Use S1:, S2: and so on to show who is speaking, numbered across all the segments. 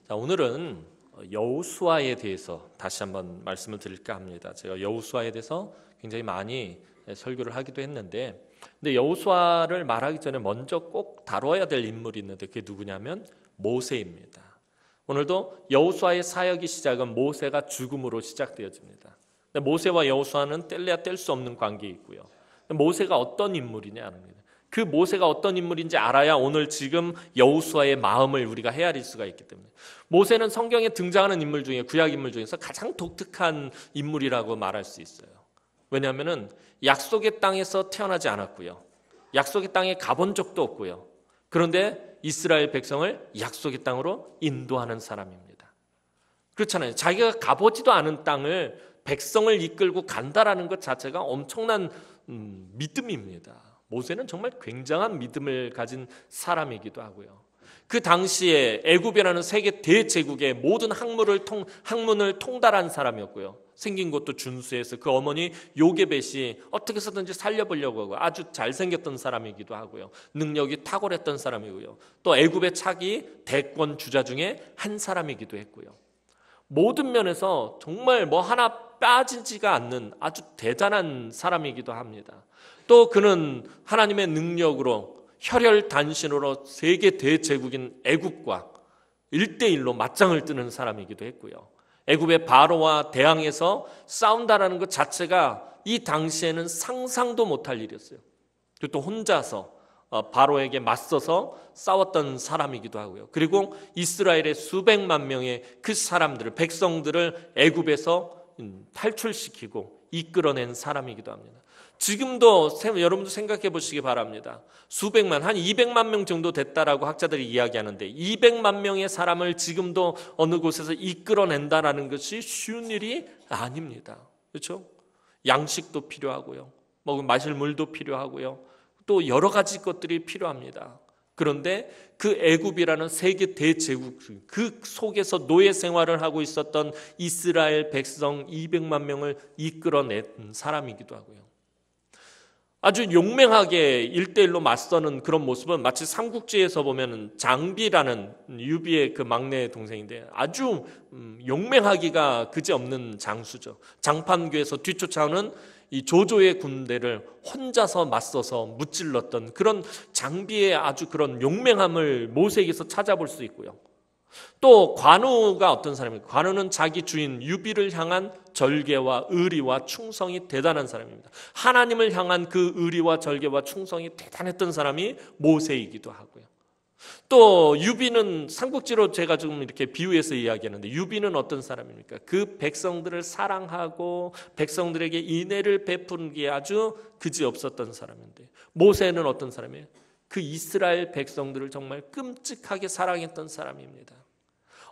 S1: 자, 오늘은 여호수아에 대해서 다시 한번 말씀을 드릴까 합니다. 제가 여호수아에 대해서 굉장히 많이 설교를 하기도 했는데, 근데 여호수아를 말하기 전에 먼저 꼭 다뤄야 될 인물이 있는데 그게 누구냐면 모세입니다. 오늘도 여호수아의 사역의 시작은 모세가 죽음으로 시작되어집니다. 모세와 여호수아는 뗄래야 뗄 수 없는 관계에 있고요. 모세가 어떤 인물이냐 하는 겁니다. 그 모세가 어떤 인물인지 알아야 오늘 지금 여호수아의 마음을 우리가 헤아릴 수가 있기 때문에, 모세는 성경에 등장하는 인물 중에, 구약 인물 중에서 가장 독특한 인물이라고 말할 수 있어요. 왜냐하면 약속의 땅에서 태어나지 않았고요, 약속의 땅에 가본 적도 없고요. 그런데 이스라엘 백성을 약속의 땅으로 인도하는 사람입니다. 그렇잖아요. 자기가 가보지도 않은 땅을 백성을 이끌고 간다라는 것 자체가 엄청난 믿음입니다. 모세는 정말 굉장한 믿음을 가진 사람이기도 하고요. 그 당시에 애굽이라는 세계 대제국의 모든 학문을 통달한 사람이었고요. 생긴 것도 준수해서 그 어머니 요게벳이 어떻게 해서든지 살려보려고 하고 아주 잘생겼던 사람이기도 하고요. 능력이 탁월했던 사람이고요. 또 애굽의 차기 대권 주자 중에 한 사람이기도 했고요. 모든 면에서 정말 뭐 하나 빠지지가 않는 아주 대단한 사람이기도 합니다. 또 그는 하나님의 능력으로 혈혈단신으로 세계 대제국인 애굽과 1대1로 맞짱을 뜨는 사람이기도 했고요. 애굽의 바로와 대항해서 싸운다라는 것 자체가 이 당시에는 상상도 못할 일이었어요. 그리고 또 혼자서 바로에게 맞서서 싸웠던 사람이기도 하고요. 그리고 이스라엘의 수백만 명의 그 사람들을, 백성들을 애굽에서 탈출시키고 이끌어낸 사람이기도 합니다. 지금도 여러분도 생각해 보시기 바랍니다. 수백만, 한 200만 명 정도 됐다라고 학자들이 이야기하는데 200만 명의 사람을 지금도 어느 곳에서 이끌어낸다라는 것이 쉬운 일이 아닙니다. 그렇죠? 양식도 필요하고요, 마실 물도 필요하고요, 또 여러 가지 것들이 필요합니다. 그런데 그 애굽이라는 세계 대제국, 그 속에서 노예 생활을 하고 있었던 이스라엘 백성 200만 명을 이끌어낸 사람이기도 하고요. 아주 용맹하게 1대1로 맞서는 그런 모습은 마치 삼국지에서 보면 장비라는 유비의 그 막내 동생인데 아주 용맹하기가 그지없는 장수죠. 장판교에서 뒤쫓아오는 이 조조의 군대를 혼자서 맞서서 무찔렀던 그런 장비의 아주 그런 용맹함을 모세에게서 찾아볼 수 있고요. 또 관우가 어떤 사람입니까? 관우는 자기 주인 유비를 향한 절개와 의리와 충성이 대단한 사람입니다. 하나님을 향한 그 의리와 절개와 충성이 대단했던 사람이 모세이기도 하고요. 또 유비는, 삼국지로 제가 좀 이렇게 비유해서 이야기하는데, 유비는 어떤 사람입니까? 그 백성들을 사랑하고 백성들에게 인애를 베푸는 게 아주 그지없었던 사람인데, 모세는 어떤 사람이에요? 그 이스라엘 백성들을 정말 끔찍하게 사랑했던 사람입니다.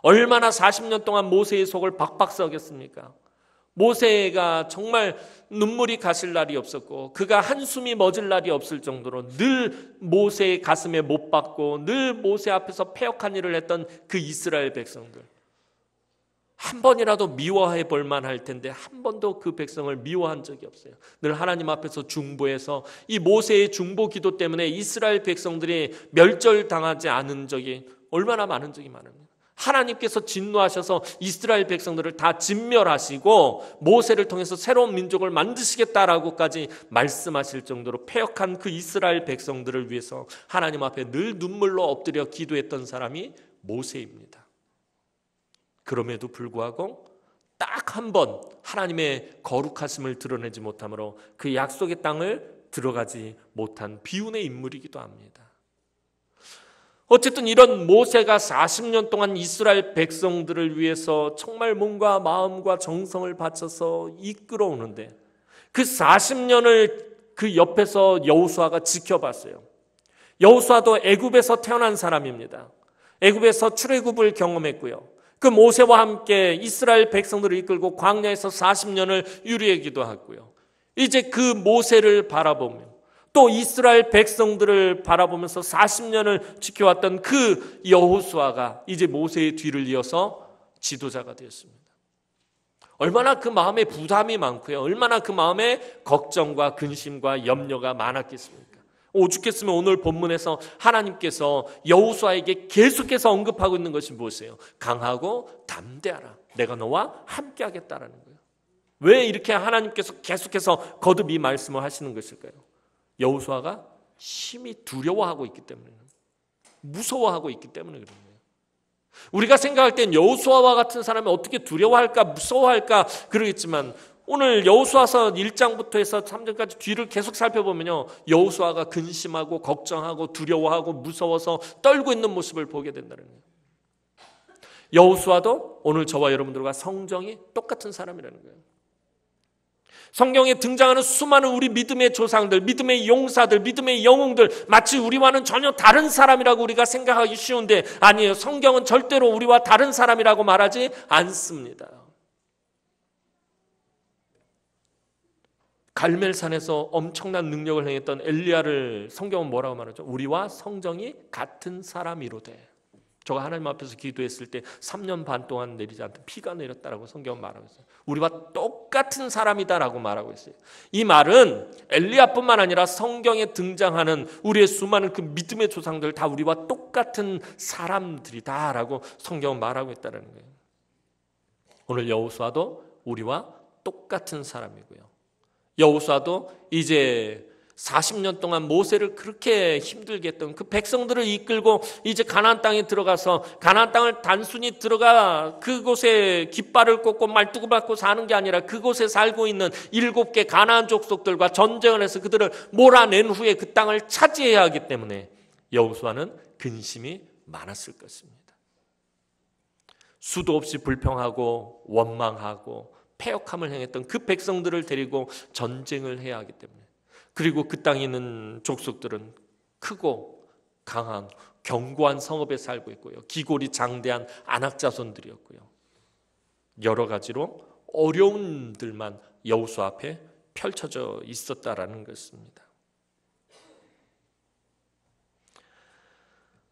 S1: 얼마나 40년 동안 모세의 속을 박박 썩였습니까? 모세가 정말 눈물이 가실 날이 없었고 그가 한숨이 멎을 날이 없을 정도로 늘 모세의 가슴에 못 박고 늘 모세 앞에서 패역한 일을 했던 그 이스라엘 백성들, 한 번이라도 미워해 볼 만할 텐데 한 번도 그 백성을 미워한 적이 없어요. 늘 하나님 앞에서 중보해서 이 모세의 중보 기도 때문에 이스라엘 백성들이 멸절당하지 않은 적이 얼마나 많은 적이 많습니다. 하나님께서 진노하셔서 이스라엘 백성들을 다 진멸하시고 모세를 통해서 새로운 민족을 만드시겠다라고까지 말씀하실 정도로 패역한 그 이스라엘 백성들을 위해서 하나님 앞에 늘 눈물로 엎드려 기도했던 사람이 모세입니다. 그럼에도 불구하고 딱 한 번 하나님의 거룩하심을 드러내지 못함으로 그 약속의 땅을 들어가지 못한 비운의 인물이기도 합니다. 어쨌든 이런 모세가 40년 동안 이스라엘 백성들을 위해서 정말 몸과 마음과 정성을 바쳐서 이끌어오는데 그 40년을 그 옆에서 여호수아가 지켜봤어요. 여호수아도 애굽에서 태어난 사람입니다. 애굽에서 출애굽을 경험했고요. 그 모세와 함께 이스라엘 백성들을 이끌고 광야에서 40년을 유리하기도 하고요. 이제 그 모세를 바라보며 또 이스라엘 백성들을 바라보면서 40년을 지켜왔던 그 여호수아가 이제 모세의 뒤를 이어서 지도자가 되었습니다. 얼마나 그 마음에 부담이 많고요, 얼마나 그 마음에 걱정과 근심과 염려가 많았겠습니까? 오죽했으면 오늘 본문에서 하나님께서 여호수아에게 계속해서 언급하고 있는 것이 무엇이에요? 강하고 담대하라. 내가 너와 함께 하겠다라는 거예요. 왜 이렇게 하나님께서 계속해서 거듭 이 말씀을 하시는 것일까요? 여호수아가 심히 두려워하고 있기 때문에, 무서워하고 있기 때문에 그런 거예요. 우리가 생각할 땐 여호수아와 같은 사람이 어떻게 두려워할까, 무서워할까 그러겠지만 오늘 여호수아서 1장부터 해서 3장까지 뒤를 계속 살펴보면요, 여호수아가 근심하고 걱정하고 두려워하고 무서워서 떨고 있는 모습을 보게 된다는 거예요. 여호수아도 오늘 저와 여러분들과 성정이 똑같은 사람이라는 거예요. 성경에 등장하는 수많은 우리 믿음의 조상들, 믿음의 용사들, 믿음의 영웅들, 마치 우리와는 전혀 다른 사람이라고 우리가 생각하기 쉬운데 아니에요. 성경은 절대로 우리와 다른 사람이라고 말하지 않습니다. 갈멜산에서 엄청난 능력을 행했던 엘리야를 성경은 뭐라고 말하죠? 우리와 성정이 같은 사람이로되. 저가 하나님 앞에서 기도했을 때 3년 반 동안 내리지 않던 피가 내렸다라고 성경은 말하고 있어요. 우리와 똑같은 사람이다라고 말하고 있어요. 이 말은 엘리야뿐만 아니라 성경에 등장하는 우리의 수많은 그 믿음의 조상들 다 우리와 똑같은 사람들이다라고 성경은 말하고 있다는 거예요. 오늘 여호수아도 우리와 똑같은 사람이고요. 여호수아도 이제 40년 동안 모세를 그렇게 힘들게 했던 그 백성들을 이끌고 이제 가나안 땅에 들어가서 가나안 땅을 단순히 들어가 그곳에 깃발을 꽂고 말뚝을 받고 사는 게 아니라 그곳에 살고 있는 7개 가나안 족속들과 전쟁을 해서 그들을 몰아낸 후에 그 땅을 차지해야 하기 때문에 여호수아는 근심이 많았을 것입니다. 수도 없이 불평하고 원망하고 패역함을 행했던 그 백성들을 데리고 전쟁을 해야 하기 때문에, 그리고 그 땅에 있는 족속들은 크고 강한 견고한 성읍에 살고 있고요, 기골이 장대한 안악 자손들이었고요, 여러 가지로 어려움들만 여호수아 앞에 펼쳐져 있었다라는 것입니다.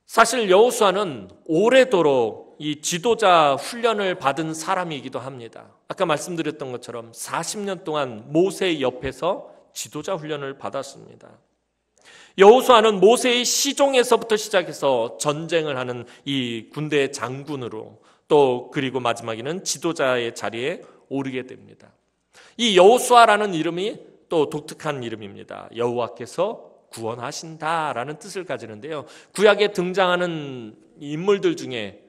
S1: 사실 여호수아는 오래도록 이 지도자 훈련을 받은 사람이기도 합니다. 아까 말씀드렸던 것처럼 40년 동안 모세 옆에서 지도자 훈련을 받았습니다. 여호수아는 모세의 시종에서부터 시작해서 전쟁을 하는 이 군대의 장군으로 또 그리고 마지막에는 지도자의 자리에 오르게 됩니다. 이 여호수아라는 이름이 또 독특한 이름입니다. 여호와께서 구원하신다라는 뜻을 가지는데요, 구약에 등장하는 인물들 중에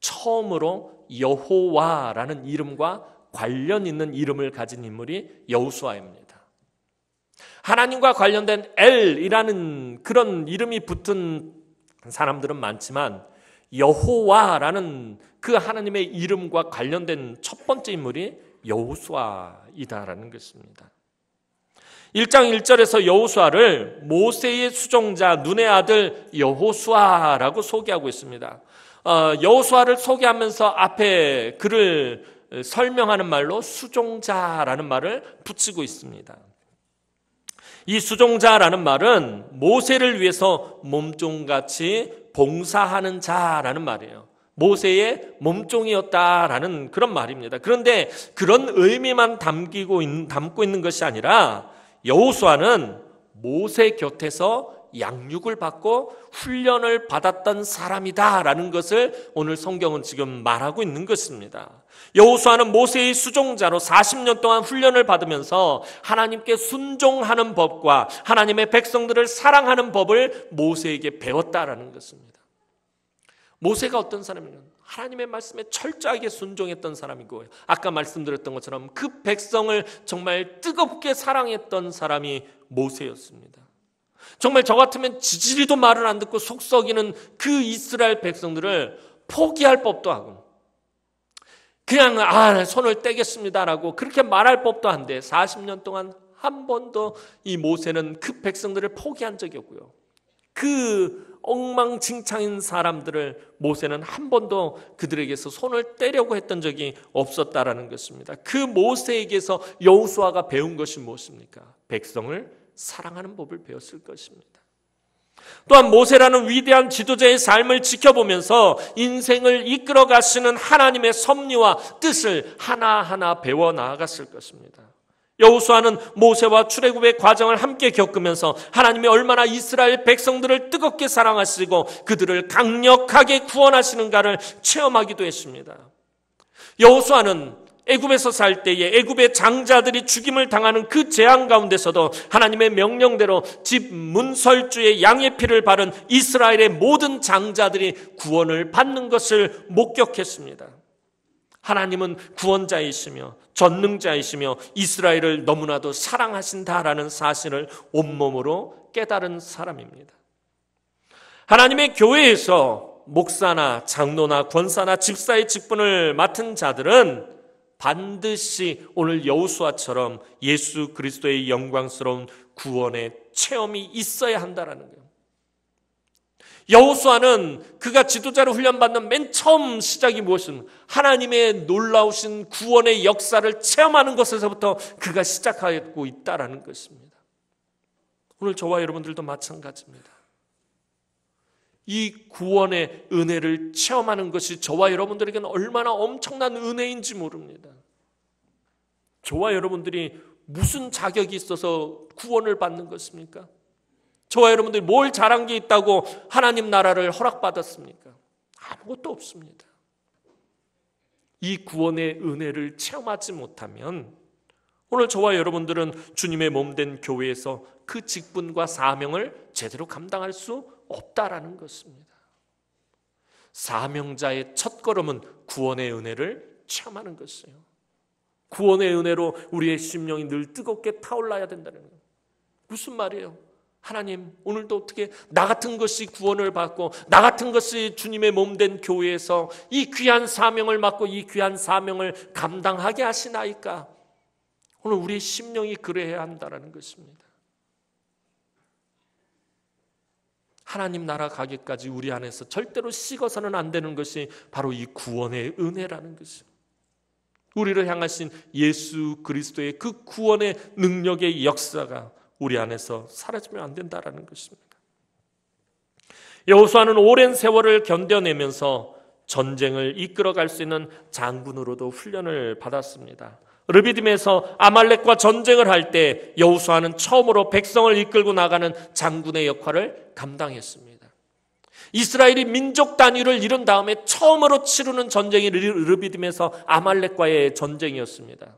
S1: 처음으로 여호와라는 이름과 관련 있는 이름을 가진 인물이 여호수아입니다. 하나님과 관련된 엘이라는 그런 이름이 붙은 사람들은 많지만 여호와라는 그 하나님의 이름과 관련된 첫 번째 인물이 여호수아이다라는 것입니다. 1장 1절에서 여호수아를 모세의 수종자 눈의 아들 여호수아라고 소개하고 있습니다. 여호수아를 소개하면서 앞에 그를 설명하는 말로 수종자라는 말을 붙이고 있습니다. 이 수종자라는 말은 모세를 위해서 몸종같이 봉사하는 자라는 말이에요. 모세의 몸종이었다라는 그런 말입니다. 그런데 그런 의미만 담고 있는 것이 아니라 여호수아는 모세 곁에서 양육을 받고 훈련을 받았던 사람이다라는 것을 오늘 성경은 지금 말하고 있는 것입니다. 여호수아는 모세의 수종자로 40년 동안 훈련을 받으면서 하나님께 순종하는 법과 하나님의 백성들을 사랑하는 법을 모세에게 배웠다라는 것입니다. 모세가 어떤 사람이냐면 하나님의 말씀에 철저하게 순종했던 사람이고, 아까 말씀드렸던 것처럼 그 백성을 정말 뜨겁게 사랑했던 사람이 모세였습니다. 정말 저 같으면 지지리도 말을 안 듣고 속 썩이는 그 이스라엘 백성들을 포기할 법도 하고 그냥 손을 떼겠습니다라고 그렇게 말할 법도 한데 40년 동안 한 번도 이 모세는 그 백성들을 포기한 적이 없고요, 그 엉망진창인 사람들을 모세는 한 번도 그들에게서 손을 떼려고 했던 적이 없었다라는 것입니다. 그 모세에게서 여호수아가 배운 것이 무엇입니까? 백성을 사랑하는 법을 배웠을 것입니다. 또한 모세라는 위대한 지도자의 삶을 지켜보면서 인생을 이끌어 가시는 하나님의 섭리와 뜻을 하나하나 배워 나아갔을 것입니다. 여호수아는 모세와 출애굽의 과정을 함께 겪으면서 하나님이 얼마나 이스라엘 백성들을 뜨겁게 사랑하시고 그들을 강력하게 구원하시는가를 체험하기도 했습니다. 여호수아는 애굽에서 살 때에 애굽의 장자들이 죽임을 당하는 그 재앙 가운데서도 하나님의 명령대로 집 문설주에 양의 피를 바른 이스라엘의 모든 장자들이 구원을 받는 것을 목격했습니다. 하나님은 구원자이시며 전능자이시며 이스라엘을 너무나도 사랑하신다라는 사실을 온몸으로 깨달은 사람입니다. 하나님의 교회에서 목사나 장로나 권사나 집사의 직분을 맡은 자들은 반드시 오늘 여호수아처럼 예수 그리스도의 영광스러운 구원의 체험이 있어야 한다는 거예요. 여호수아는 그가 지도자로 훈련받는 맨 처음 시작이 무엇입니까? 하나님의 놀라우신 구원의 역사를 체험하는 것에서부터 그가 시작하고 있다는 것입니다. 오늘 저와 여러분들도 마찬가지입니다. 이 구원의 은혜를 체험하는 것이 저와 여러분들에게는 얼마나 엄청난 은혜인지 모릅니다. 저와 여러분들이 무슨 자격이 있어서 구원을 받는 것입니까? 저와 여러분들이 뭘 잘한 게 있다고 하나님 나라를 허락받았습니까? 아무것도 없습니다. 이 구원의 은혜를 체험하지 못하면 오늘 저와 여러분들은 주님의 몸된 교회에서 그 직분과 사명을 제대로 감당할 수 없다라는 것입니다. 사명자의 첫걸음은 구원의 은혜를 체험하는 것이에요. 구원의 은혜로 우리의 심령이 늘 뜨겁게 타올라야 된다는 거예요. 무슨 말이에요? 하나님, 오늘도 어떻게 나 같은 것이 구원을 받고 나 같은 것이 주님의 몸된 교회에서 이 귀한 사명을 맡고 이 귀한 사명을 감당하게 하시나이까? 오늘 우리의 심령이 그래야 한다는 것입니다. 하나님 나라 가기까지 우리 안에서 절대로 식어서는 안 되는 것이 바로 이 구원의 은혜라는 것입니다. 우리를 향하신 예수 그리스도의 그 구원의 능력의 역사가 우리 안에서 사라지면 안 된다는 것입니다. 여호수아는 오랜 세월을 견뎌내면서 전쟁을 이끌어갈 수 있는 장군으로도 훈련을 받았습니다. 르비딤에서 아말렉과 전쟁을 할 때 여호수아는 처음으로 백성을 이끌고 나가는 장군의 역할을 감당했습니다. 이스라엘이 민족 단위를 이룬 다음에 처음으로 치르는 전쟁이 르비딤에서 아말렉과의 전쟁이었습니다.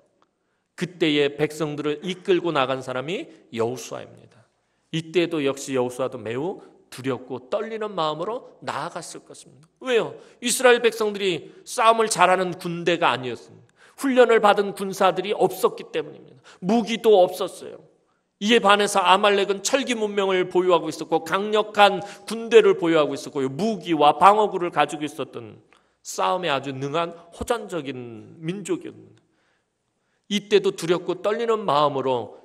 S1: 그때의 백성들을 이끌고 나간 사람이 여호수아입니다. 이때도 역시 여호수아도 매우 두렵고 떨리는 마음으로 나아갔을 것입니다. 왜요? 이스라엘 백성들이 싸움을 잘하는 군대가 아니었습니다. 훈련을 받은 군사들이 없었기 때문입니다. 무기도 없었어요. 이에 반해서 아말렉은 철기 문명을 보유하고 있었고 강력한 군대를 보유하고 있었고 무기와 방어구를 가지고 있었던 싸움에 아주 능한 호전적인 민족이었습니다. 이때도 두렵고 떨리는 마음으로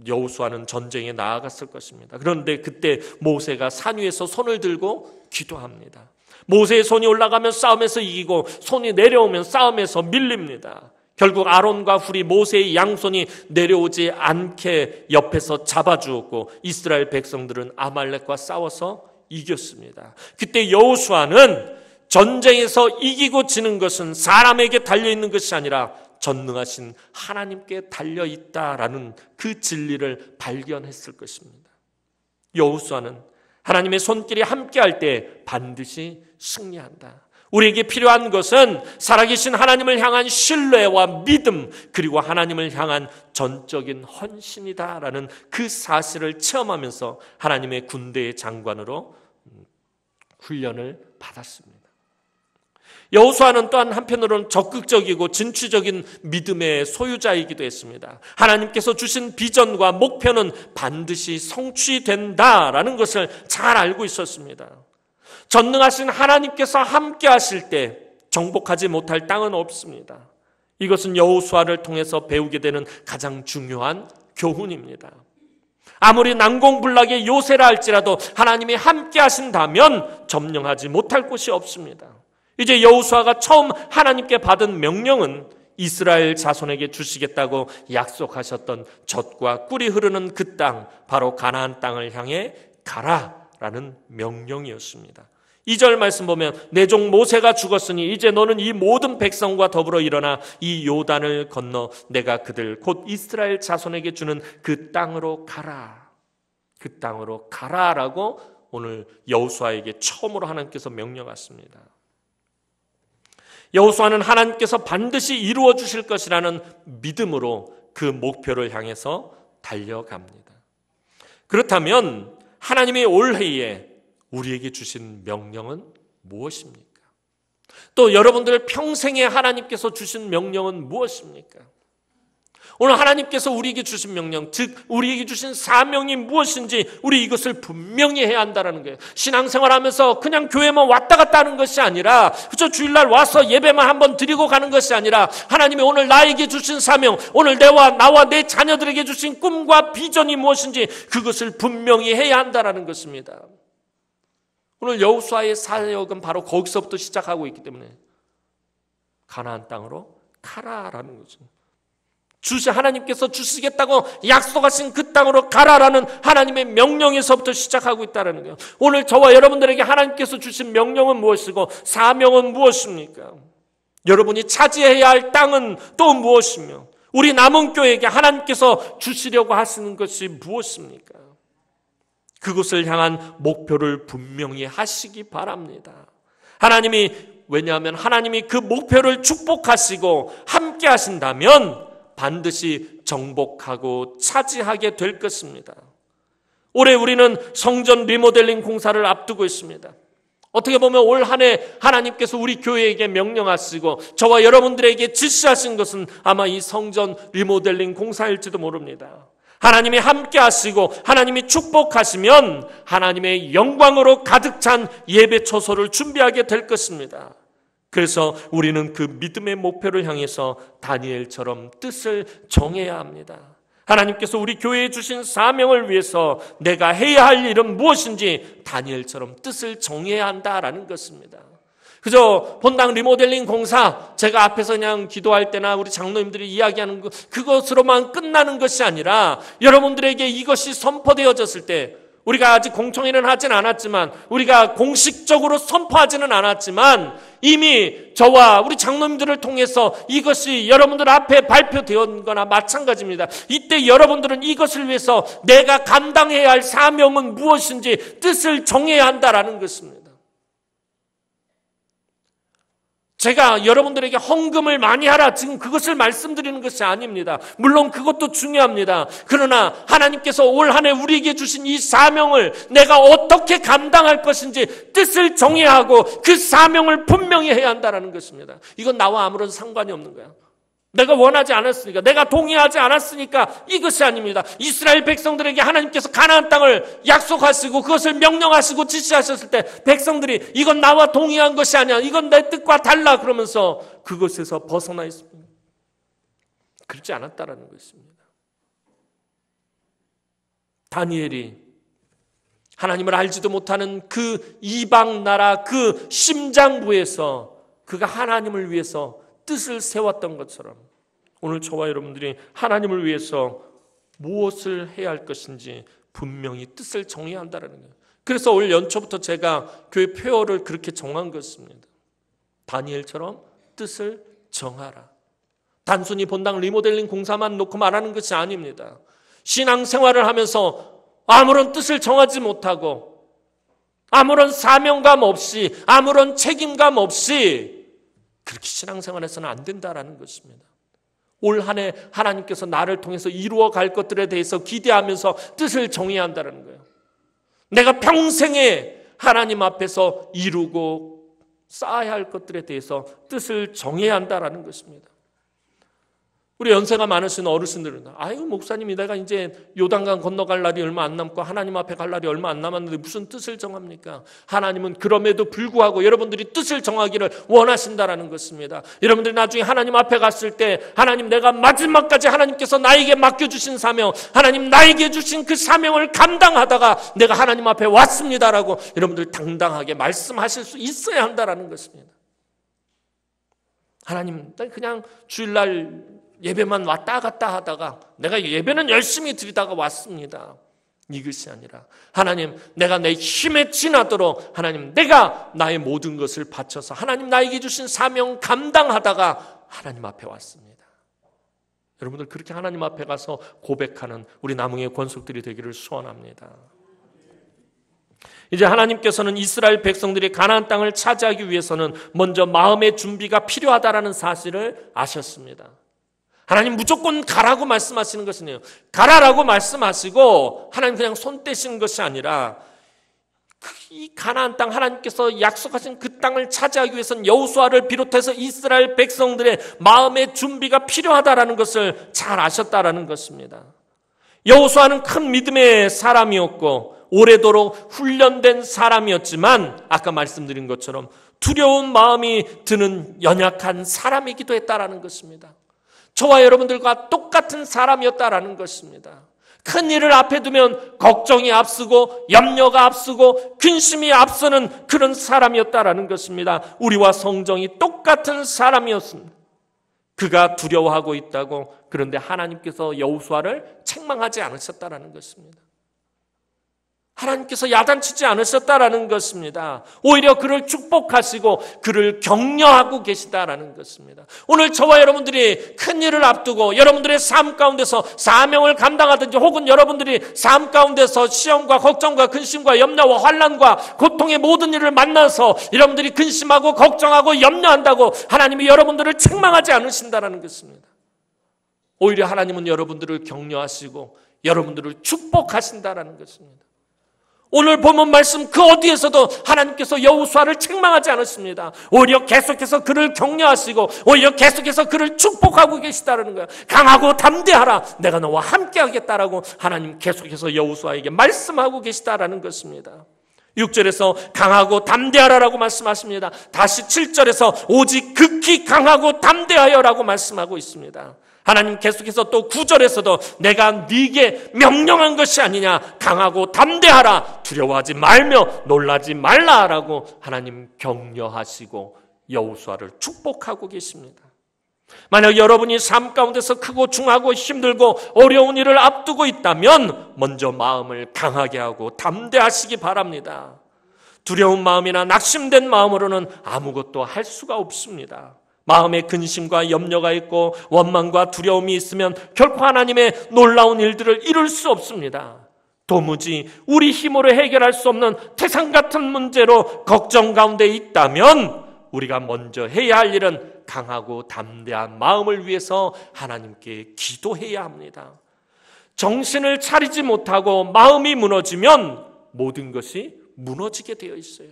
S1: 여호수아는 전쟁에 나아갔을 것입니다. 그런데 그때 모세가 산 위에서 손을 들고 기도합니다. 모세의 손이 올라가면 싸움에서 이기고 손이 내려오면 싸움에서 밀립니다. 결국 아론과 훌이 모세의 양손이 내려오지 않게 옆에서 잡아주었고 이스라엘 백성들은 아말렉과 싸워서 이겼습니다. 그때 여호수아는 전쟁에서 이기고 지는 것은 사람에게 달려있는 것이 아니라 전능하신 하나님께 달려있다라는 그 진리를 발견했을 것입니다. 여호수아는 하나님의 손길이 함께할 때 반드시 승리한다. 우리에게 필요한 것은 살아계신 하나님을 향한 신뢰와 믿음 그리고 하나님을 향한 전적인 헌신이다라는 그 사실을 체험하면서 하나님의 군대의 장관으로 훈련을 받았습니다. 여호수아는 또한 한편으로는 적극적이고 진취적인 믿음의 소유자이기도 했습니다. 하나님께서 주신 비전과 목표는 반드시 성취된다라는 것을 잘 알고 있었습니다. 전능하신 하나님께서 함께 하실 때 정복하지 못할 땅은 없습니다. 이것은 여호수아를 통해서 배우게 되는 가장 중요한 교훈입니다. 아무리 난공불락의 요새라 할지라도 하나님이 함께 하신다면 점령하지 못할 곳이 없습니다. 이제 여호수아가 처음 하나님께 받은 명령은 이스라엘 자손에게 주시겠다고 약속하셨던 젖과 꿀이 흐르는 그 땅, 바로 가나안 땅을 향해 가라라는 명령이었습니다. 2절 말씀 보면 내 종 모세가 죽었으니 이제 너는 이 모든 백성과 더불어 일어나 이 요단을 건너 내가 그들 곧 이스라엘 자손에게 주는 그 땅으로 가라. 그 땅으로 가라라고 오늘 여호수아에게 처음으로 하나님께서 명령하십니다. 여호수아는 하나님께서 반드시 이루어 주실 것이라는 믿음으로 그 목표를 향해서 달려갑니다. 그렇다면 하나님이 올해에 우리에게 주신 명령은 무엇입니까? 또 여러분들 평생에 하나님께서 주신 명령은 무엇입니까? 오늘 하나님께서 우리에게 주신 명령, 즉 우리에게 주신 사명이 무엇인지 우리 이것을 분명히 해야 한다는 거예요. 신앙생활하면서 그냥 교회만 왔다 갔다 하는 것이 아니라 그저 주일날 와서 예배만 한번 드리고 가는 것이 아니라 하나님이 오늘 나에게 주신 사명, 오늘 나와 내 자녀들에게 주신 꿈과 비전이 무엇인지 그것을 분명히 해야 한다는 것입니다. 오늘 여호수아의 사역은 바로 거기서부터 시작하고 있기 때문에 가나안 땅으로 가라라는 거죠. 하나님께서 주시겠다고 약속하신 그 땅으로 가라라는 하나님의 명령에서부터 시작하고 있다는 거예요. 오늘 저와 여러분들에게 하나님께서 주신 명령은 무엇이고 사명은 무엇입니까? 여러분이 차지해야 할 땅은 또 무엇이며 우리 남은 교회에게 하나님께서 주시려고 하시는 것이 무엇입니까? 그것을 향한 목표를 분명히 하시기 바랍니다. 왜냐하면 하나님이 그 목표를 축복하시고 함께 하신다면 반드시 정복하고 차지하게 될 것입니다. 올해 우리는 성전 리모델링 공사를 앞두고 있습니다. 어떻게 보면 올 한 해 하나님께서 우리 교회에게 명령하시고 저와 여러분들에게 지시하신 것은 아마 이 성전 리모델링 공사일지도 모릅니다. 하나님이 함께 하시고 하나님이 축복하시면 하나님의 영광으로 가득 찬 예배 초소를 준비하게 될 것입니다. 그래서 우리는 그 믿음의 목표를 향해서 다니엘처럼 뜻을 정해야 합니다. 하나님께서 우리 교회에 주신 사명을 위해서 내가 해야 할 일은 무엇인지 다니엘처럼 뜻을 정해야 한다라는 것입니다. 그저 본당 리모델링 공사 제가 앞에서 그냥 기도할 때나 우리 장로님들이 이야기하는 그것으로만 끝나는 것이 아니라 여러분들에게 이것이 선포되어졌을 때 우리가 아직 공청회는 하진 않았지만 우리가 공식적으로 선포하지는 않았지만 이미 저와 우리 장로님들을 통해서 이것이 여러분들 앞에 발표되었는 거나 마찬가지입니다. 이때 여러분들은 이것을 위해서 내가 감당해야 할 사명은 무엇인지 뜻을 정해야 한다라는 것입니다. 제가 여러분들에게 헌금을 많이 하라 지금 그것을 말씀드리는 것이 아닙니다. 물론 그것도 중요합니다. 그러나 하나님께서 올 한 해 우리에게 주신 이 사명을 내가 어떻게 감당할 것인지 뜻을 정해야 하고 그 사명을 분명히 해야 한다는 것입니다. 이건 나와 아무런 상관이 없는 거야. 내가 원하지 않았으니까, 내가 동의하지 않았으니까 이것이 아닙니다. 이스라엘 백성들에게 하나님께서 가나안 땅을 약속하시고 그것을 명령하시고 지시하셨을 때 백성들이 이건 나와 동의한 것이 아니야, 이건 내 뜻과 달라 그러면서 그것에서 벗어나 있습니다. 그렇지 않았다라는 것입니다. 다니엘이 하나님을 알지도 못하는 그 이방 나라 그 심장부에서 그가 하나님을 위해서 뜻을 세웠던 것처럼 오늘 저와 여러분들이 하나님을 위해서 무엇을 해야 할 것인지 분명히 뜻을 정해야 한다는 거예요. 그래서 올 연초부터 제가 교회 표어를 그렇게 정한 것입니다. 다니엘처럼 뜻을 정하라. 단순히 본당 리모델링 공사만 놓고 말하는 것이 아닙니다. 신앙생활을 하면서 아무런 뜻을 정하지 못하고 아무런 사명감 없이 아무런 책임감 없이 그렇게 신앙생활에서는 안 된다라는 것입니다. 올 한 해 하나님께서 나를 통해서 이루어 갈 것들에 대해서 기대하면서 뜻을 정해야 한다는 거예요. 내가 평생에 하나님 앞에서 이루고 쌓아야 할 것들에 대해서 뜻을 정해야 한다라는 것입니다. 우리 연세가 많으신 어르신들은 아유 목사님이 내가 이제 요단강 건너갈 날이 얼마 안 남고 하나님 앞에 갈 날이 얼마 안 남았는데 무슨 뜻을 정합니까? 하나님은 그럼에도 불구하고 여러분들이 뜻을 정하기를 원하신다라는 것입니다. 여러분들이 나중에 하나님 앞에 갔을 때 하나님 내가 마지막까지 하나님께서 나에게 맡겨주신 사명, 하나님 나에게 주신 그 사명을 감당하다가 내가 하나님 앞에 왔습니다라고 여러분들 당당하게 말씀하실 수 있어야 한다라는 것입니다. 하나님 그냥 주일날 예배만 왔다 갔다 하다가 내가 예배는 열심히 드리다가 왔습니다. 이것이 아니라 하나님, 내가 내 힘에 지나도록 하나님, 내가 나의 모든 것을 바쳐서 하나님 나에게 주신 사명 감당하다가 하나님 앞에 왔습니다. 여러분들 그렇게 하나님 앞에 가서 고백하는 우리 남흥의 권속들이 되기를 소원합니다. 이제 하나님께서는 이스라엘 백성들이 가나안 땅을 차지하기 위해서는 먼저 마음의 준비가 필요하다라는 사실을 아셨습니다. 하나님 무조건 가라고 말씀하시는 것이네요. 가라라고 말씀하시고 하나님 그냥 손 떼시는 것이 아니라 이 가나안 땅, 하나님께서 약속하신 그 땅을 차지하기 위해서는 여호수아를 비롯해서 이스라엘 백성들의 마음의 준비가 필요하다라는 것을 잘 아셨다라는 것입니다. 여호수아는 큰 믿음의 사람이었고 오래도록 훈련된 사람이었지만 아까 말씀드린 것처럼 두려운 마음이 드는 연약한 사람이기도 했다라는 것입니다. 저와 여러분들과 똑같은 사람이었다라는 것입니다. 큰 일을 앞에 두면 걱정이 앞서고 염려가 앞서고 근심이 앞서는 그런 사람이었다라는 것입니다. 우리와 성정이 똑같은 사람이었습니다. 그가 두려워하고 있다고, 그런데 하나님께서 여호수아를 책망하지 않으셨다라는 것입니다. 하나님께서 야단치지 않으셨다라는 것입니다. 오히려 그를 축복하시고 그를 격려하고 계시다라는 것입니다. 오늘 저와 여러분들이 큰 일을 앞두고 여러분들의 삶 가운데서 사명을 감당하든지 혹은 여러분들이 삶 가운데서 시험과 걱정과 근심과 염려와 환난과 고통의 모든 일을 만나서 여러분들이 근심하고 걱정하고 염려한다고 하나님이 여러분들을 책망하지 않으신다라는 것입니다. 오히려 하나님은 여러분들을 격려하시고 여러분들을 축복하신다라는 것입니다. 오늘 본문 말씀 그 어디에서도 하나님께서 여호수아를 책망하지 않았습니다. 오히려 계속해서 그를 격려하시고 오히려 계속해서 그를 축복하고 계시다는 거예요. 강하고 담대하라, 내가 너와 함께 하겠다라고 하나님 계속해서 여호수아에게 말씀하고 계시다라는 것입니다. 6절에서 강하고 담대하라라고 말씀하십니다. 다시 7절에서 오직 극히 강하고 담대하여라고 말씀하고 있습니다. 하나님 계속해서 또 9절에서도 내가 네게 명령한 것이 아니냐, 강하고 담대하라, 두려워하지 말며 놀라지 말라라고 하나님 격려하시고 여호수아를 축복하고 계십니다. 만약 여러분이 삶 가운데서 크고 중하고 힘들고 어려운 일을 앞두고 있다면 먼저 마음을 강하게 하고 담대하시기 바랍니다. 두려운 마음이나 낙심된 마음으로는 아무것도 할 수가 없습니다. 마음에 근심과 염려가 있고 원망과 두려움이 있으면 결코 하나님의 놀라운 일들을 이룰 수 없습니다. 도무지 우리 힘으로 해결할 수 없는 태산 같은 문제로 걱정 가운데 있다면 우리가 먼저 해야 할 일은 강하고 담대한 마음을 위해서 하나님께 기도해야 합니다. 정신을 차리지 못하고 마음이 무너지면 모든 것이 무너지게 되어 있어요.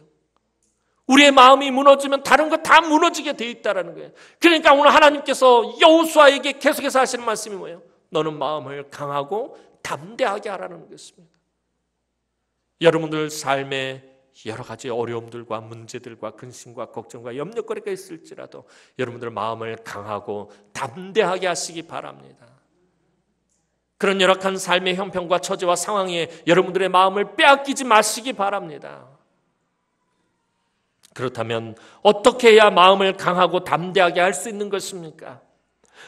S1: 우리의 마음이 무너지면 다른 것 다 무너지게 되어 있다는 거예요. 그러니까 오늘 하나님께서 여호수아에게 계속해서 하시는 말씀이 뭐예요? 너는 마음을 강하고 담대하게 하라는 것입니다. 여러분들 삶에 여러 가지 어려움들과 문제들과 근심과 걱정과 염려거리가 있을지라도 여러분들 마음을 강하고 담대하게 하시기 바랍니다. 그런 열악한 삶의 형편과 처지와 상황에 여러분들의 마음을 빼앗기지 마시기 바랍니다. 그렇다면 어떻게 해야 마음을 강하고 담대하게 할 수 있는 것입니까?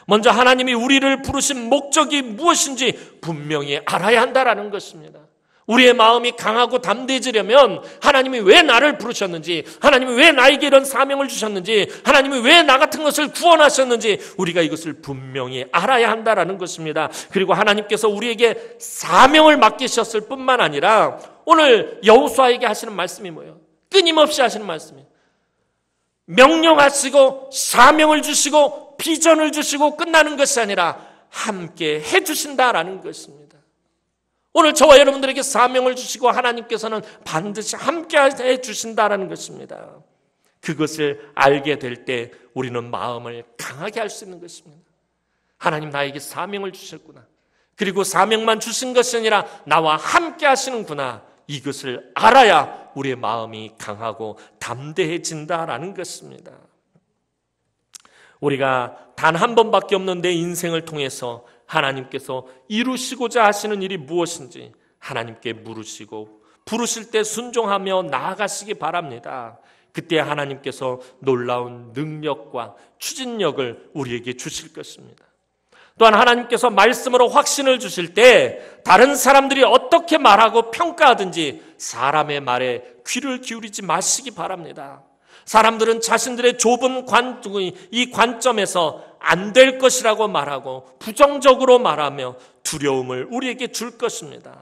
S1: 먼저 하나님이 우리를 부르신 목적이 무엇인지 분명히 알아야 한다는 것입니다. 우리의 마음이 강하고 담대해지려면 하나님이 왜 나를 부르셨는지, 하나님이 왜 나에게 이런 사명을 주셨는지, 하나님이 왜 나 같은 것을 구원하셨는지 우리가 이것을 분명히 알아야 한다는 것입니다. 그리고 하나님께서 우리에게 사명을 맡기셨을 뿐만 아니라 오늘 여호수아에게 하시는 말씀이 뭐예요? 끊임없이 하시는 말씀이에요. 명령하시고 사명을 주시고 비전을 주시고 끝나는 것이 아니라 함께 해주신다라는 것입니다. 오늘 저와 여러분들에게 사명을 주시고 하나님께서는 반드시 함께 해주신다라는 것입니다. 그것을 알게 될 때 우리는 마음을 강하게 할 수 있는 것입니다. 하나님 나에게 사명을 주셨구나. 그리고 사명만 주신 것이 아니라 나와 함께 하시는구나. 이것을 알아야 우리의 마음이 강하고 담대해진다라는 것입니다. 우리가 단 한 번밖에 없는 내 인생을 통해서 하나님께서 이루시고자 하시는 일이 무엇인지 하나님께 물으시고 부르실 때 순종하며 나아가시기 바랍니다. 그때 하나님께서 놀라운 능력과 추진력을 우리에게 주실 것입니다. 또한 하나님께서 말씀으로 확신을 주실 때 다른 사람들이 어떻게 말하고 평가하든지 사람의 말에 귀를 기울이지 마시기 바랍니다. 사람들은 자신들의 좁은 이 관점에서 안 될 것이라고 말하고 부정적으로 말하며 두려움을 우리에게 줄 것입니다.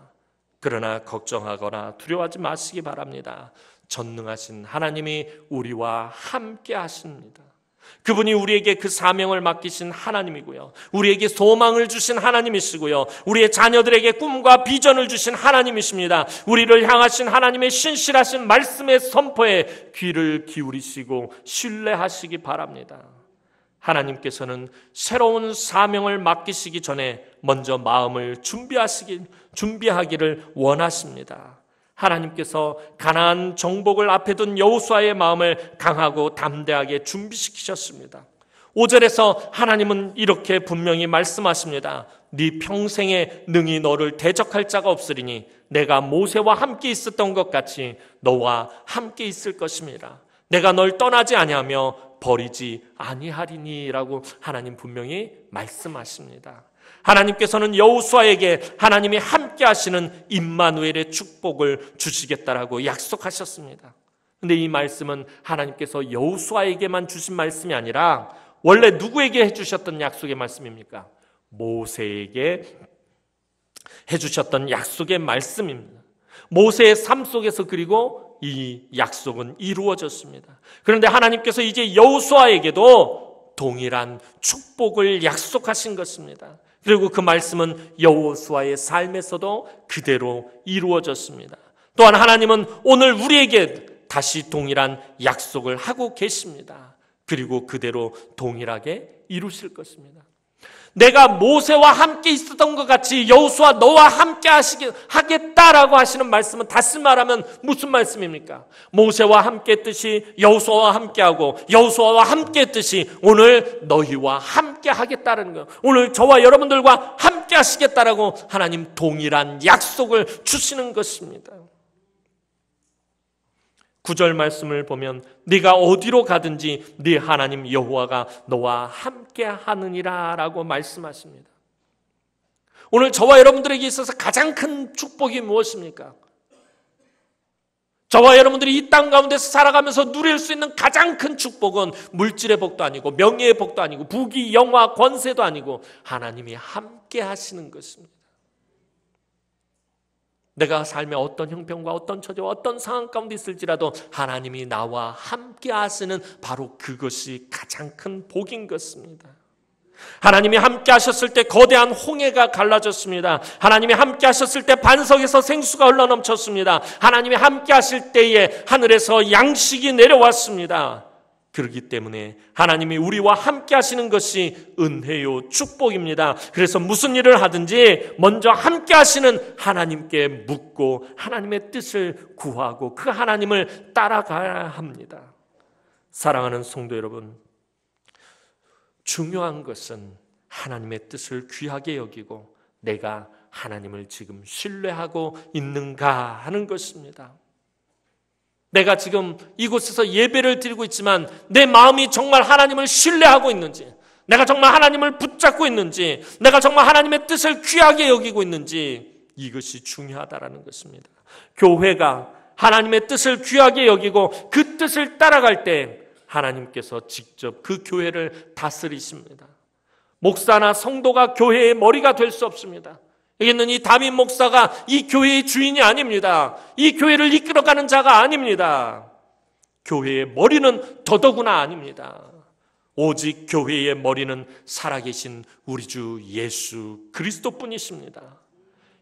S1: 그러나 걱정하거나 두려워하지 마시기 바랍니다. 전능하신 하나님이 우리와 함께 하십니다. 그분이 우리에게 그 사명을 맡기신 하나님이고요, 우리에게 소망을 주신 하나님이시고요, 우리의 자녀들에게 꿈과 비전을 주신 하나님이십니다. 우리를 향하신 하나님의 신실하신 말씀의 선포에 귀를 기울이시고 신뢰하시기 바랍니다. 하나님께서는 새로운 사명을 맡기시기 전에 먼저 마음을 준비하기를 원하십니다. 하나님께서 가나안 정복을 앞에 둔 여호수아의 마음을 강하고 담대하게 준비시키셨습니다. 5절에서 하나님은 이렇게 분명히 말씀하십니다. 네 평생에 능히 너를 대적할 자가 없으리니 내가 모세와 함께 있었던 것 같이 너와 함께 있을 것입니다. 내가 널 떠나지 아니하며 버리지 아니하리니라고 하나님 분명히 말씀하십니다. 하나님께서는 여호수아에게 하나님이 함께 하시는 임마누엘의 축복을 주시겠다라고 약속하셨습니다. 그런데 이 말씀은 하나님께서 여호수아에게만 주신 말씀이 아니라 원래 누구에게 해주셨던 약속의 말씀입니까? 모세에게 해주셨던 약속의 말씀입니다. 모세의 삶 속에서 그리고 이 약속은 이루어졌습니다. 그런데 하나님께서 이제 여호수아에게도 동일한 축복을 약속하신 것입니다. 그리고 그 말씀은 여호수아의 삶에서도 그대로 이루어졌습니다. 또한 하나님은 오늘 우리에게 다시 동일한 약속을 하고 계십니다. 그리고 그대로 동일하게 이루실 것입니다. 내가 모세와 함께 있었던 것 같이 여호수아 너와 함께 하겠다라고 하시는 말씀은 다시 말하면 무슨 말씀입니까? 모세와 함께 했듯이 여호수아와 함께하고 여호수아와 함께 했듯이 오늘 너희와 함께 하겠다는 거예요. 오늘 저와 여러분들과 함께 하시겠다라고 하나님 동일한 약속을 주시는 것입니다. 9절 말씀을 보면 네가 어디로 가든지 네 하나님 여호와가 너와 함께 하느니라 라고 말씀하십니다. 오늘 저와 여러분들에게 있어서 가장 큰 축복이 무엇입니까? 저와 여러분들이 이 땅 가운데서 살아가면서 누릴 수 있는 가장 큰 축복은 물질의 복도 아니고 명예의 복도 아니고 부귀 영화 권세도 아니고 하나님이 함께 하시는 것입니다. 내가 삶의 어떤 형편과 어떤 처지와 어떤 상황 가운데 있을지라도 하나님이 나와 함께 하시는 바로 그것이 가장 큰 복인 것입니다. 하나님이 함께 하셨을 때 거대한 홍해가 갈라졌습니다. 하나님이 함께 하셨을 때 반석에서 생수가 흘러넘쳤습니다. 하나님이 함께 하실 때에 하늘에서 양식이 내려왔습니다. 그렇기 때문에 하나님이 우리와 함께 하시는 것이 은혜요 축복입니다. 그래서 무슨 일을 하든지 먼저 함께 하시는 하나님께 묻고 하나님의 뜻을 구하고 그 하나님을 따라가야 합니다. 사랑하는 성도 여러분, 중요한 것은 하나님의 뜻을 귀하게 여기고 내가 하나님을 지금 신뢰하고 있는가 하는 것입니다. 내가 지금 이곳에서 예배를 드리고 있지만 내 마음이 정말 하나님을 신뢰하고 있는지, 내가 정말 하나님을 붙잡고 있는지, 내가 정말 하나님의 뜻을 귀하게 여기고 있는지, 이것이 중요하다라는 것입니다. 교회가 하나님의 뜻을 귀하게 여기고 그 뜻을 따라갈 때 하나님께서 직접 그 교회를 다스리십니다. 목사나 성도가 교회의 머리가 될 수 없습니다. 여기 있는 이 다민 목사가 이 교회의 주인이 아닙니다. 이 교회를 이끌어가는 자가 아닙니다. 교회의 머리는 더더구나 아닙니다. 오직 교회의 머리는 살아계신 우리 주 예수 그리스도뿐이십니다.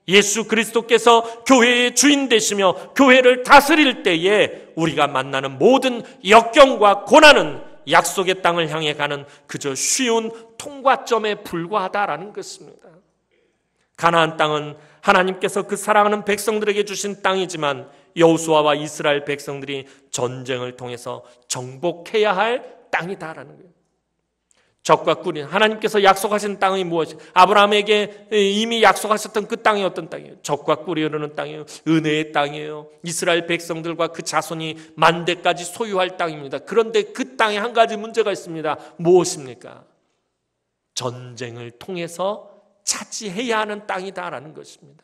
S1: 예수 그리스도께서 교회의 주인 되시며 교회를 다스릴 때에 우리가 만나는 모든 역경과 고난은 약속의 땅을 향해 가는 그저 쉬운 통과점에 불과하다라는 것입니다. 가나안 땅은 하나님께서 그 사랑하는 백성들에게 주신 땅이지만 여호수아와 이스라엘 백성들이 전쟁을 통해서 정복해야 할 땅이다라는 거예요. 적과 꿀이 하나님께서 약속하신 땅이 무엇이에요? 아브라함에게 이미 약속하셨던 그 땅이 어떤 땅이에요? 적과 꿀이 흐르는 땅이에요. 은혜의 땅이에요. 이스라엘 백성들과 그 자손이 만대까지 소유할 땅입니다. 그런데 그 땅에 한 가지 문제가 있습니다. 무엇입니까? 전쟁을 통해서 차지해야 하는 땅이다라는 것입니다.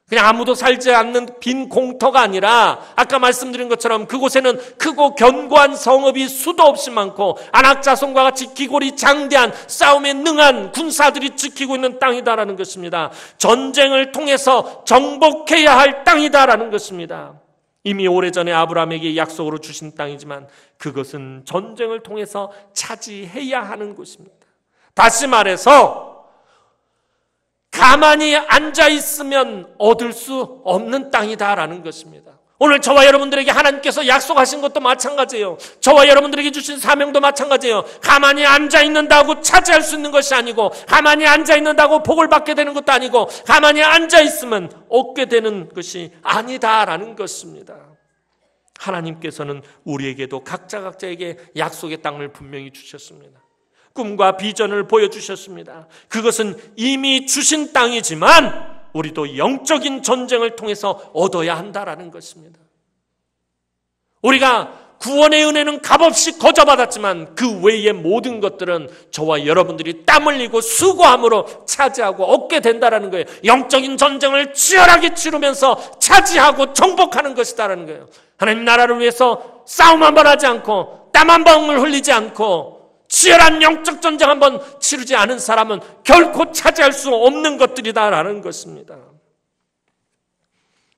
S1: 그냥 아무도 살지 않는 빈 공터가 아니라 아까 말씀드린 것처럼 그곳에는 크고 견고한 성읍이 수도 없이 많고 안악자손과 같이 기골이 장대한 싸움에 능한 군사들이 지키고 있는 땅이다라는 것입니다. 전쟁을 통해서 정복해야 할 땅이다라는 것입니다. 이미 오래전에 아브라함에게 약속으로 주신 땅이지만 그것은 전쟁을 통해서 차지해야 하는 곳입니다. 다시 말해서 가만히 앉아있으면 얻을 수 없는 땅이다라는 것입니다. 오늘 저와 여러분들에게 하나님께서 약속하신 것도 마찬가지예요. 저와 여러분들에게 주신 사명도 마찬가지예요. 가만히 앉아있는다고 차지할 수 있는 것이 아니고, 가만히 앉아있는다고 복을 받게 되는 것도 아니고, 가만히 앉아있으면 얻게 되는 것이 아니다라는 것입니다. 하나님께서는 우리에게도 각자에게 약속의 땅을 분명히 주셨습니다. 꿈과 비전을 보여주셨습니다. 그것은 이미 주신 땅이지만 우리도 영적인 전쟁을 통해서 얻어야 한다라는 것입니다. 우리가 구원의 은혜는 값없이 거저받았지만 그 외의 모든 것들은 저와 여러분들이 땀 흘리고 수고함으로 차지하고 얻게 된다라는 거예요. 영적인 전쟁을 치열하게 치르면서 차지하고 정복하는 것이다라는 거예요. 하나님 나라를 위해서 싸움 한번 하지 않고 땀 한 방울 흘리지 않고 치열한 영적 전쟁 한번 치르지 않은 사람은 결코 차지할 수 없는 것들이다라는 것입니다.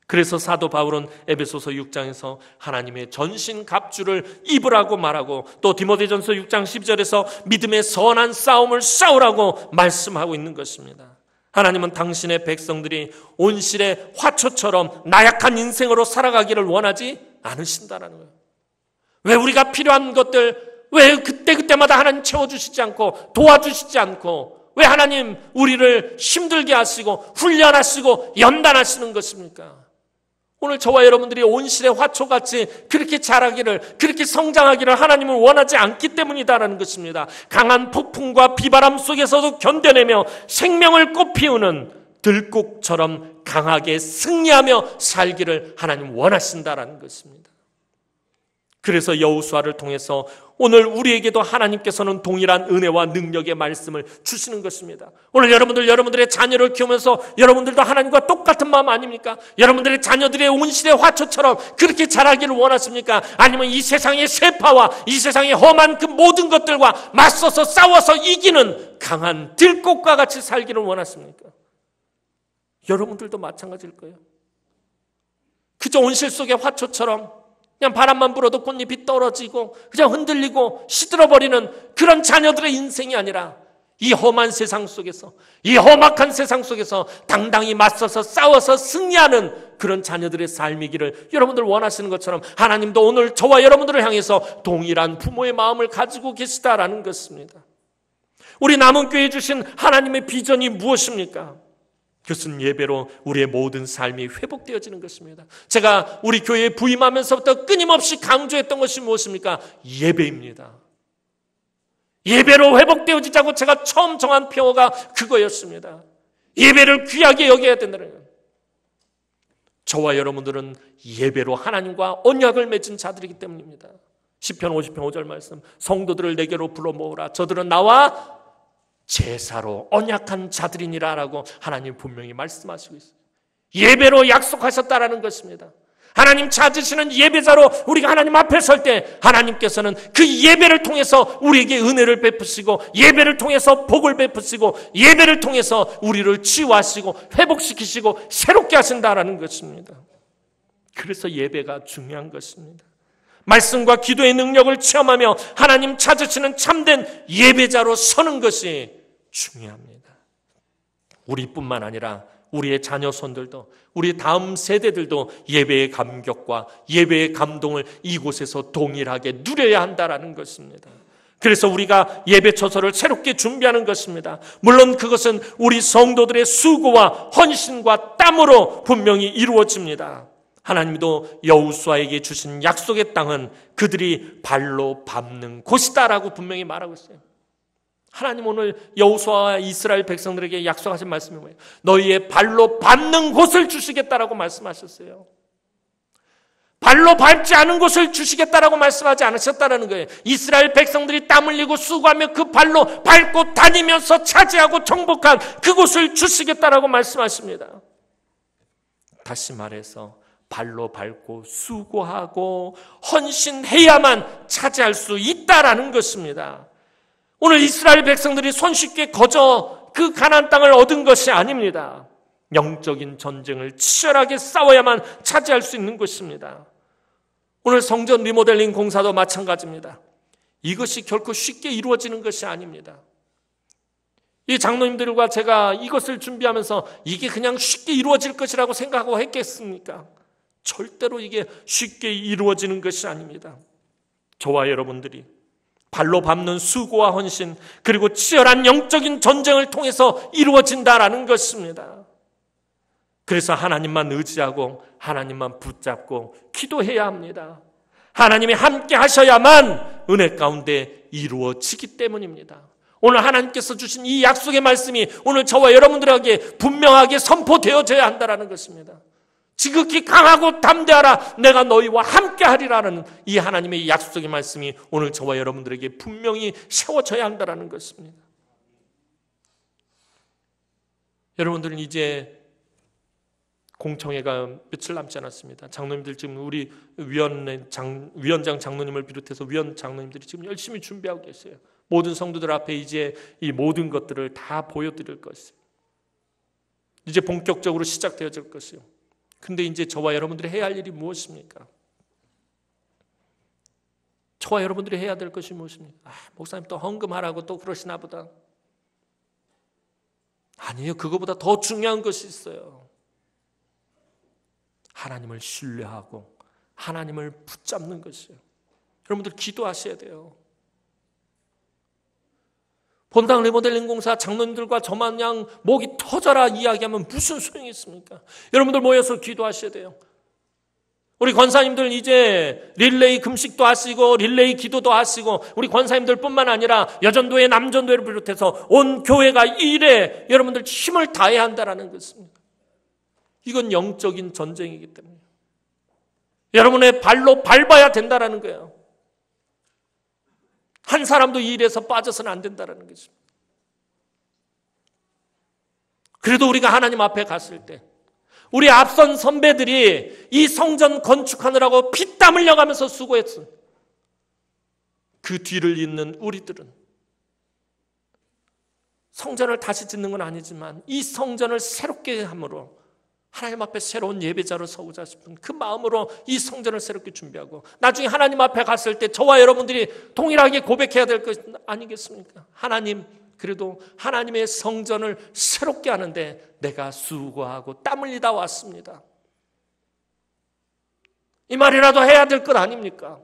S1: 그래서 사도 바울은 에베소서 6장에서 하나님의 전신 갑주를 입으라고 말하고, 또 디모데전서 6장 12절에서 믿음의 선한 싸움을 싸우라고 말씀하고 있는 것입니다. 하나님은 당신의 백성들이 온실의 화초처럼 나약한 인생으로 살아가기를 원하지 않으신다라는 거예요. 왜 우리가 필요한 것들, 왜 그때마다 하나님 채워주시지 않고 도와주시지 않고, 왜 하나님 우리를 힘들게 하시고 훈련하시고 연단하시는 것입니까? 오늘 저와 여러분들이 온실의 화초같이 그렇게 자라기를, 그렇게 성장하기를 하나님은 원하지 않기 때문이다라는 것입니다. 강한 폭풍과 비바람 속에서도 견뎌내며 생명을 꽃피우는 들국처럼 강하게 승리하며 살기를 하나님 원하신다라는 것입니다. 그래서 여호수아를 통해서 오늘 우리에게도 하나님께서는 동일한 은혜와 능력의 말씀을 주시는 것입니다. 오늘 여러분들의 자녀를 키우면서 여러분들도 하나님과 똑같은 마음 아닙니까? 여러분들의 자녀들의 온실의 화초처럼 그렇게 자라기를 원하십니까? 아니면 이 세상의 쇠파와 이 세상의 험한 그 모든 것들과 맞서서 싸워서 이기는 강한 들꽃과 같이 살기를 원하십니까? 여러분들도 마찬가지일 거예요. 그저 온실 속의 화초처럼 그냥 바람만 불어도 꽃잎이 떨어지고 그냥 흔들리고 시들어버리는 그런 자녀들의 인생이 아니라, 이 험한 세상 속에서, 이 험악한 세상 속에서 당당히 맞서서 싸워서 승리하는 그런 자녀들의 삶이기를 여러분들 원하시는 것처럼 하나님도 오늘 저와 여러분들을 향해서 동일한 부모의 마음을 가지고 계시다라는 것입니다. 우리 남은교회에 주신 하나님의 비전이 무엇입니까? 그것은 예배로 우리의 모든 삶이 회복되어지는 것입니다. 제가 우리 교회에 부임하면서부터 끊임없이 강조했던 것이 무엇입니까? 예배입니다. 예배로 회복되어지자고 제가 처음 정한 표어가 그거였습니다. 예배를 귀하게 여겨야 된다는 거예요. 저와 여러분들은 예배로 하나님과 언약을 맺은 자들이기 때문입니다. 시편 50편 5절 말씀, 성도들을 내게로 불러 모으라, 저들은 나와 제사로 언약한 자들이니라라고 하나님 분명히 말씀하시고 있어요. 예배로 약속하셨다라는 것입니다. 하나님 찾으시는 예배자로 우리가 하나님 앞에 설 때 하나님께서는 그 예배를 통해서 우리에게 은혜를 베푸시고, 예배를 통해서 복을 베푸시고, 예배를 통해서 우리를 치유하시고 회복시키시고 새롭게 하신다라는 것입니다. 그래서 예배가 중요한 것입니다. 말씀과 기도의 능력을 체험하며 하나님 찾으시는 참된 예배자로 서는 것이 중요합니다. 우리뿐만 아니라 우리의 자녀 손들도, 우리 다음 세대들도 예배의 감격과 예배의 감동을 이곳에서 동일하게 누려야 한다라는 것입니다. 그래서 우리가 예배 처소를 새롭게 준비하는 것입니다. 물론 그것은 우리 성도들의 수고와 헌신과 땀으로 분명히 이루어집니다. 하나님도 여호수아에게 주신 약속의 땅은 그들이 발로 밟는 곳이다라고 분명히 말하고 있어요. 하나님 오늘 여호수아와 이스라엘 백성들에게 약속하신 말씀이 뭐예요? 너희의 발로 밟는 곳을 주시겠다라고 말씀하셨어요. 발로 밟지 않은 곳을 주시겠다라고 말씀하지 않으셨다는 거예요. 이스라엘 백성들이 땀 흘리고 수고하며 그 발로 밟고 다니면서 차지하고 정복한 그곳을 주시겠다라고 말씀하십니다. 다시 말해서 발로 밟고 수고하고 헌신해야만 차지할 수 있다라는 것입니다. 오늘 이스라엘 백성들이 손쉽게 거저 그 가나안 땅을 얻은 것이 아닙니다. 영적인 전쟁을 치열하게 싸워야만 차지할 수 있는 것입니다. 오늘 성전 리모델링 공사도 마찬가지입니다. 이것이 결코 쉽게 이루어지는 것이 아닙니다. 이 장로님들과 제가 이것을 준비하면서 이게 그냥 쉽게 이루어질 것이라고 생각하고 했겠습니까? 절대로 이게 쉽게 이루어지는 것이 아닙니다. 저와 여러분들이 발로 밟는 수고와 헌신, 그리고 치열한 영적인 전쟁을 통해서 이루어진다라는 것입니다. 그래서 하나님만 의지하고 하나님만 붙잡고 기도해야 합니다. 하나님이 함께 하셔야만 은혜 가운데 이루어지기 때문입니다. 오늘 하나님께서 주신 이 약속의 말씀이 오늘 저와 여러분들에게 분명하게 선포되어져야 한다는 것입니다. 지극히 강하고 담대하라, 내가 너희와 함께 하리라는 이 하나님의 약속의 말씀이 오늘 저와 여러분들에게 분명히 세워져야 한다는 것입니다. 여러분들은 이제 공청회가 며칠 남지 않았습니다. 장로님들 지금 우리 위원장 장로님을 비롯해서 위원 장로님들이 지금 열심히 준비하고 계세요. 모든 성도들 앞에 이제 이 모든 것들을 다 보여드릴 것이에요. 이제 본격적으로 시작되어질 것이에요. 근데 이제 저와 여러분들이 해야 할 일이 무엇입니까? 저와 여러분들이 해야 될 것이 무엇입니까? 목사님 또 헌금하라고 또 그러시나 보다. 아니에요. 그거보다 더 중요한 것이 있어요. 하나님을 신뢰하고 하나님을 붙잡는 것이에요. 여러분들 기도하셔야 돼요. 본당 리모델링 공사 장로님들과 저마냥 목이 터져라 이야기하면 무슨 소용이 있습니까? 여러분들 모여서 기도하셔야 돼요. 우리 권사님들 이제 릴레이 금식도 하시고 릴레이 기도도 하시고, 우리 권사님들 뿐만 아니라 여전도회 남전도회를 비롯해서 온 교회가 이 일에 여러분들 힘을 다해야 한다는 것입니다. 이건 영적인 전쟁이기 때문에 여러분의 발로 밟아야 된다는 거예요. 한 사람도 이 일에서 빠져서는 안 된다는 것입니다. 그래도 우리가 하나님 앞에 갔을 때 우리 앞선 선배들이 이 성전 건축하느라고 피땀 흘려가면서 수고했어요. 그 뒤를 잇는 우리들은 성전을 다시 짓는 건 아니지만 이 성전을 새롭게 함으로 하나님 앞에 새로운 예배자로 서고자 싶은 그 마음으로 이 성전을 새롭게 준비하고 나중에 하나님 앞에 갔을 때 저와 여러분들이 동일하게 고백해야 될 것 아니겠습니까? 하나님, 그래도 하나님의 성전을 새롭게 하는데 내가 수고하고 땀 흘리다 왔습니다. 이 말이라도 해야 될 것 아닙니까?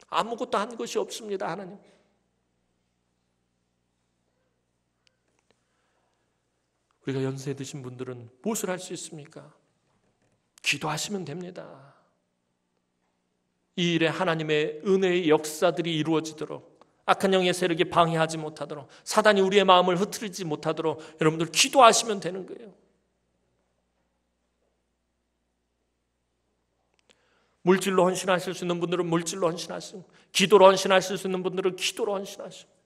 S1: 아무것도 한 것이 없습니다. 하나님. 우리가 연세 드신 분들은 무엇을 할 수 있습니까? 기도하시면 됩니다. 이 일에 하나님의 은혜의 역사들이 이루어지도록, 악한 영의 세력이 방해하지 못하도록, 사단이 우리의 마음을 흐트리지 못하도록 여러분들 기도하시면 되는 거예요. 물질로 헌신하실 수 있는 분들은 물질로 헌신하시고, 기도로 헌신하실 수 있는 분들은 기도로 헌신하시고,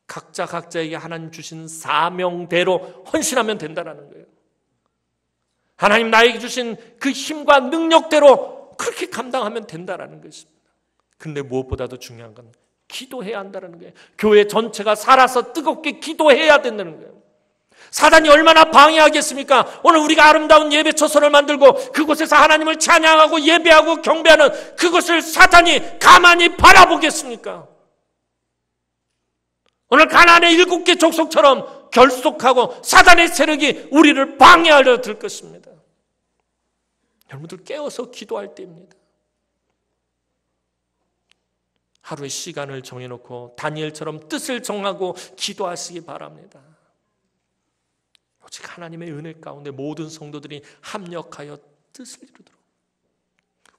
S1: 각자에게 하나님 주신 사명대로 헌신하면 된다는 거예요. 하나님 나에게 주신 그 힘과 능력대로 그렇게 감당하면 된다는 것입니다. 근데 무엇보다도 중요한 건 기도해야 한다는 거예요. 교회 전체가 살아서 뜨겁게 기도해야 된다는 거예요. 사단이 얼마나 방해하겠습니까? 오늘 우리가 아름다운 예배 처소를 만들고 그곳에서 하나님을 찬양하고 예배하고 경배하는 그것을 사단이 가만히 바라보겠습니까? 오늘 가나안의 7개 족속처럼 결속하고 사단의 세력이 우리를 방해하려 들 것입니다. 여러분들 깨어서 기도할 때입니다. 하루의 시간을 정해놓고 다니엘처럼 뜻을 정하고 기도하시기 바랍니다. 오직 하나님의 은혜 가운데 모든 성도들이 합력하여 뜻을 이루도록,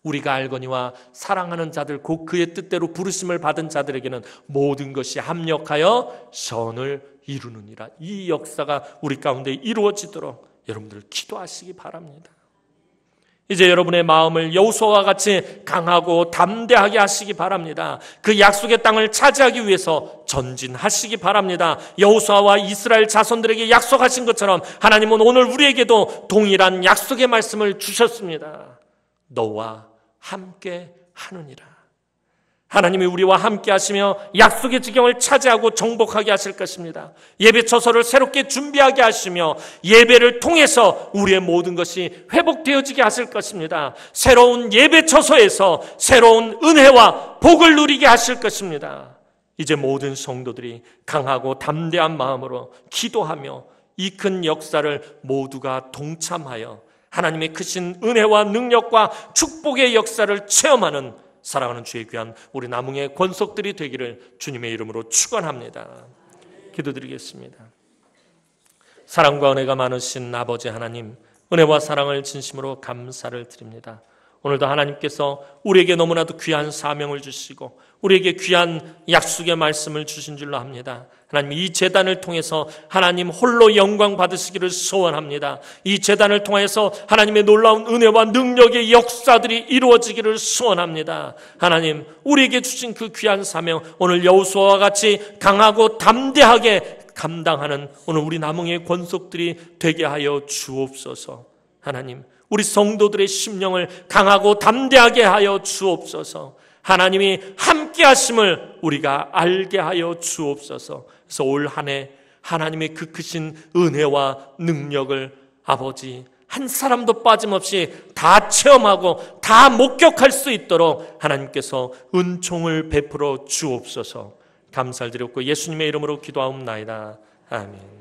S1: 우리가 알거니와 사랑하는 자들 곧 그의 뜻대로 부르심을 받은 자들에게는 모든 것이 합력하여 선을 이루느니라. 이 역사가 우리 가운데 이루어지도록 여러분들 기도하시기 바랍니다. 이제 여러분의 마음을 여호수아와 같이 강하고 담대하게 하시기 바랍니다. 그 약속의 땅을 차지하기 위해서 전진하시기 바랍니다. 여호수아와 이스라엘 자손들에게 약속하신 것처럼 하나님은 오늘 우리에게도 동일한 약속의 말씀을 주셨습니다. 너와 함께 하느니라. 하나님이 우리와 함께 하시며 약속의 지경을 차지하고 정복하게 하실 것입니다. 예배 처소를 새롭게 준비하게 하시며 예배를 통해서 우리의 모든 것이 회복되어지게 하실 것입니다. 새로운 예배 처소에서 새로운 은혜와 복을 누리게 하실 것입니다. 이제 모든 성도들이 강하고 담대한 마음으로 기도하며 이 큰 역사를 모두가 동참하여 하나님의 크신 은혜와 능력과 축복의 역사를 체험하는 사랑하는 주의 귀한 우리 남흥의 권속들이 되기를 주님의 이름으로 축원합니다. 기도드리겠습니다. 사랑과 은혜가 많으신 아버지 하나님, 은혜와 사랑을 진심으로 감사를 드립니다. 오늘도 하나님께서 우리에게 너무나도 귀한 사명을 주시고 우리에게 귀한 약속의 말씀을 주신 줄로 합니다. 하나님, 이 제단을 통해서 하나님 홀로 영광 받으시기를 소원합니다. 이 제단을 통해서 하나님의 놀라운 은혜와 능력의 역사들이 이루어지기를 소원합니다. 하나님, 우리에게 주신 그 귀한 사명, 오늘 여호수아와 같이 강하고 담대하게 감당하는 오늘 우리 남흥의 권속들이 되게 하여 주옵소서. 하나님, 우리 성도들의 심령을 강하고 담대하게 하여 주옵소서. 하나님이 함께 하심을 우리가 알게 하여 주옵소서. 그래서 올 한 해 하나님의 그 크신 은혜와 능력을 아버지 한 사람도 빠짐없이 다 체험하고 다 목격할 수 있도록 하나님께서 은총을 베풀어 주옵소서. 감사를 드렸고 예수님의 이름으로 기도하옵나이다. 아멘.